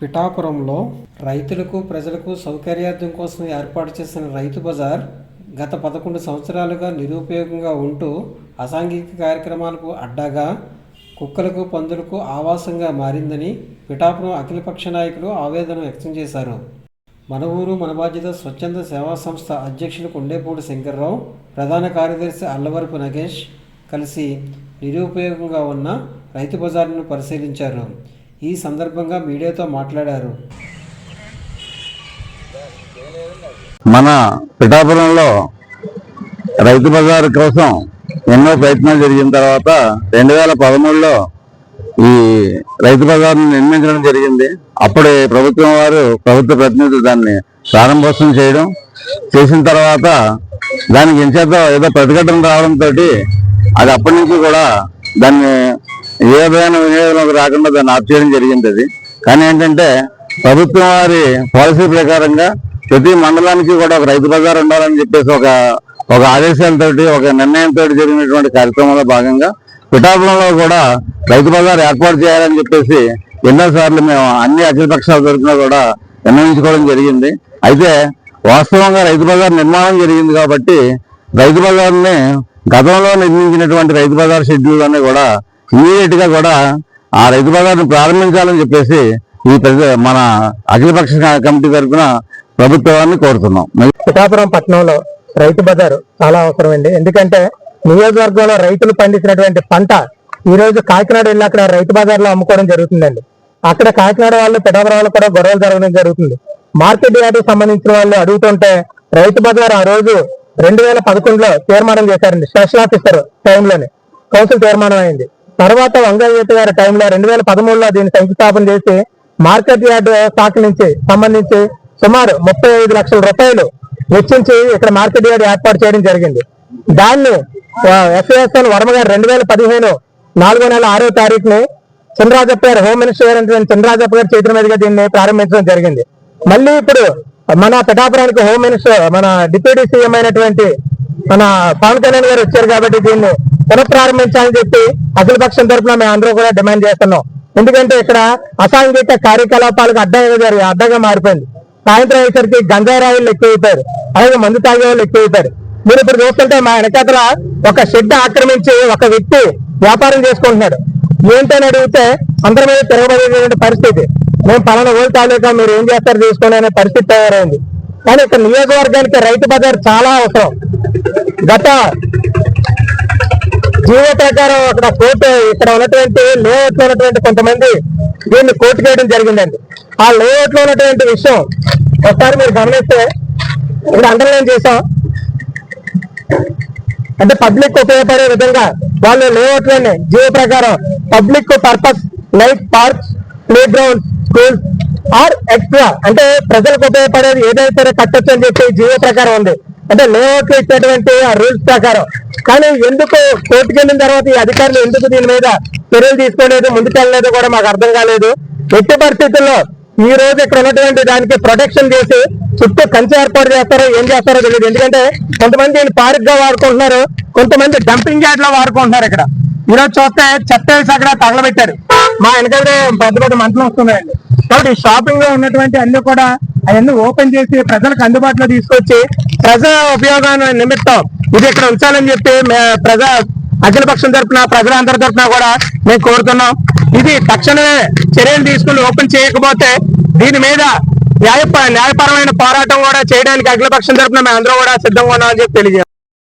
పిఠాపురంలో రైతులకు ప్రజలకు సౌకర్యార్థం కోసం ఏర్పాటు చేసిన రైతు బజార్ గత 11 సంవత్సరాలుగా నిరుపయోగంగా ఉంటూ అసాంఘిక కార్యక్రమాలకు అడ్డాగా కుక్కలకు పందులకు ఆవాసంగా మారిందని పిఠాపురం అఖిలపక్ష నాయకులు ఆవేదన వ్యక్తం చేశారు. మన ఊరు మన బాధ్యత స్వచ్ఛంద సేవా సంస్థ అధ్యక్షులు కొండేపూడి శంకర్రావు, ప్రధాన కార్యదర్శి అల్లవరపు నగేష్ కలిసి నిరుపయోగంగా ఉన్న రైతు బజార్ను పరిశీలించారు. ఈ సందర్భంగా మీడియాతో మాట్లాడారు. మన పిఠాపురంలో రైతు బజార్ కోసం ఎన్నో ప్రయత్నాలు జరిగిన తర్వాత 2013లో ఈ రైతు బజార్ను నిర్మించడం జరిగింది. అప్పుడే ప్రభుత్వం వారు, ప్రభుత్వ ప్రతినిధులు దాన్ని ప్రారంభోత్సవం చేసిన తర్వాత దానికి ఎంచేత ఏదో ప్రతిఘటన రావడంతో అది అప్పటి నుంచి కూడా దాన్ని ఏ విధమైన వినియోగంలోకి రాకుండా దాన్ని ఆఫ్ చేయడం జరిగింది. అది కానీ ఏంటంటే ప్రభుత్వం వారి పాలసీ ప్రకారంగా ప్రతి మండలానికి కూడా ఒక రైతు బజార్ ఉండాలని చెప్పేసి ఒక ఆదేశాలతోటి, ఒక నిర్ణయంతో జరిగినటువంటి కార్యక్రమంలో భాగంగా పిఠాపురంలో కూడా రైతు బజార్ ఏర్పాటు చేయాలని చెప్పేసి ఎన్నోసార్లు మేము అన్ని అఖిల పక్షాల తరఫున కూడా నిర్ణయించుకోవడం జరిగింది. అయితే వాస్తవంగా రైతు బజార్ నిర్మాణం జరిగింది కాబట్టి రైతు బజార్ని గతంలో నిర్మించినటువంటి రైతు బజార్ షెడ్యూల్ అన్ని కూడా ఇమీడియట్ గా కూడా ఆ రైతు బజార్ను ప్రారంభించాలని చెప్పేసి మన అఖిలపక్ష కమిటీ తరఫున ప్రభుత్వాన్ని కోరుతున్నాం. పిఠాపురం పట్టణంలో రైతు బజారు చాలా అవసరమండి. ఎందుకంటే నియోజకవర్గంలో రైతులు పండించినటువంటి పంట ఈ రోజు కాకినాడ వెళ్ళి అక్కడ రైతు బజార్లో అమ్ముకోవడం జరుగుతుందండి. అక్కడ కాకినాడ వాళ్ళు, పిఠాపురం వాళ్ళు కూడా గొడవలు జరగడం జరుగుతుంది. మార్కెట్ యార్డుకు సంబంధించిన వాళ్ళు అడుగుతుంటే రైతు బజార్ ఆ రోజు 2011లో తీర్మానం చేశారండి. స్పెషల్ ఆఫీసర్ టైంలోనే కౌన్సిల్ తీర్మానం అయింది. తర్వాత వంగయ్య గారి టైంలో 2013లో దీన్ని శంకుస్థాపన చేసి మార్కెట్ యార్డు శాఖ నుంచి సంబంధించి సుమారు 35 లక్షల రూపాయలు వెచ్చించి ఇక్కడ మార్కెట్ యార్డు ఏర్పాటు చేయడం జరిగింది. దాన్ని ఎస్ఎస్ఎన్ వర్మ గారు 2015 4వ నెల 6వ తారీఖుని చంద్రరాజప్ప గారు, హోమ్ మినిస్టర్ అయినటువంటి చంద్రరాజప్ప గారి చేతుల మీదుగా దీన్ని ప్రారంభించడం జరిగింది. మళ్ళీ ఇప్పుడు మన పిఠాపురానికి హోమ్ మినిస్టర్, మన డిప్యూటీ సీఎం అయినటువంటి మన పవన్ కళ్యాణ్ గారు వచ్చారు కాబట్టి దీన్ని పునఃప్రారంభించాలని చెప్పి అఖిలపక్షం తరఫున మేము అందరూ కూడా డిమాండ్ చేస్తున్నాం. ఎందుకంటే ఇక్కడ అసాంఘిక కార్యకలాపాలకు అడ్డగా మారిపోయింది. సాయంత్రం అయ్యేసరికి గంజాయి రాయిలు ఎక్కువైపోయారు, అలాగే మందు తాగే వాళ్ళు ఎక్కువైపోయారు. మీరు ఇప్పుడు చూస్తుంటే మా వెనకాతల ఒక షెడ్ ఆక్రమించి ఒక వ్యక్తి వ్యాపారం చేసుకుంటున్నాడు. ఏంటని అడిగితే అందరి మీద తిరగబడేటువంటి పరిస్థితి. మేము పలానా ఓటు తాలూకా, మీరు ఏం చేస్తారు తీసుకోండి అనే పరిస్థితి తయారైంది. కానీ ఇక్కడ నియోజకవర్గానికి రైతు బజార్ చాలా అవసరం. గత జీవో ప్రకారం అక్కడ కోర్టు, ఇక్కడ ఉన్నటువంటి లేఅవుట్ లో ఉన్నటువంటి కొంతమంది దీన్ని కోర్టు చేయడం జరిగిందండి. ఆ లేఅవుట్ లో ఉన్నటువంటి విషయం ఒకసారి మీరు గమనిస్తే ఇక్కడ అండర్లైన్ చేశాం. అంటే పబ్లిక్ ఉపయోగపడే విధంగా వాళ్ళు లేఅవుట్ లోనే జీవో ప్రకారం public purpose like parks, play ground, schools are extra, అంటే ప్రజలకు ఉపయోగపడేది ఏదైతే కట్టొచ్చు అని చెప్పి జీవో ప్రకారం ఉంది. అంటే లేఅవుట్ లో ఇచ్చేటువంటి ఆ రూల్స్ ప్రకారం. కానీ ఎందుకు కోర్టుకు వెళ్ళిన తర్వాత ఈ అధికారులు ఎందుకు దీని మీద చర్యలు తీసుకోలేదు, ముందుకెళ్ళలేదు కూడా మాకు అర్థం కాలేదు. ఎట్టి పరిస్థితుల్లో ఈ రోజు ఇక్కడ ఉన్నటువంటి దానికి ప్రొటెక్షన్ చేసి చుట్టూ కంచె ఏర్పాటు చేస్తారో ఏం చేస్తారో తెలియదు. ఎందుకంటే కొంతమంది దీన్ని పార్క్ గా వాడుకుంటున్నారు, కొంతమంది డంపింగ్ యార్డ్ లో వాడుకుంటున్నారు. ఇక్కడ ఈరోజు చూస్తే చెత్త వేసి అక్కడ తగలబెట్టారు. మా వెనకాల పెద్ద పెద్ద మంటలు వస్తున్నాయండి. కాబట్టి షాపింగ్ లో ఉన్నటువంటి అన్ని కూడా అవన్నీ ఓపెన్ చేసి ప్రజలకు అందుబాటులో తీసుకొచ్చి ప్రజా ఉపయోగాన్ని నిమిత్తం ఇది ఇక్కడ ఉంచాలని చెప్పి అఖిలపక్షం తరఫున, ప్రజలందరి తరఫున కూడా మేము కోరుతున్నాం. ఇది తక్షణమే చర్యలు తీసుకుని ఓపెన్ చేయకపోతే దీని మీద న్యాయపరమైన పోరాటం కూడా చేయడానికి అఖిలపక్షం తరఫున మేము అందరూ కూడా సిద్ధంగా ఉన్నామని చెప్పి తెలియజేస్తాం.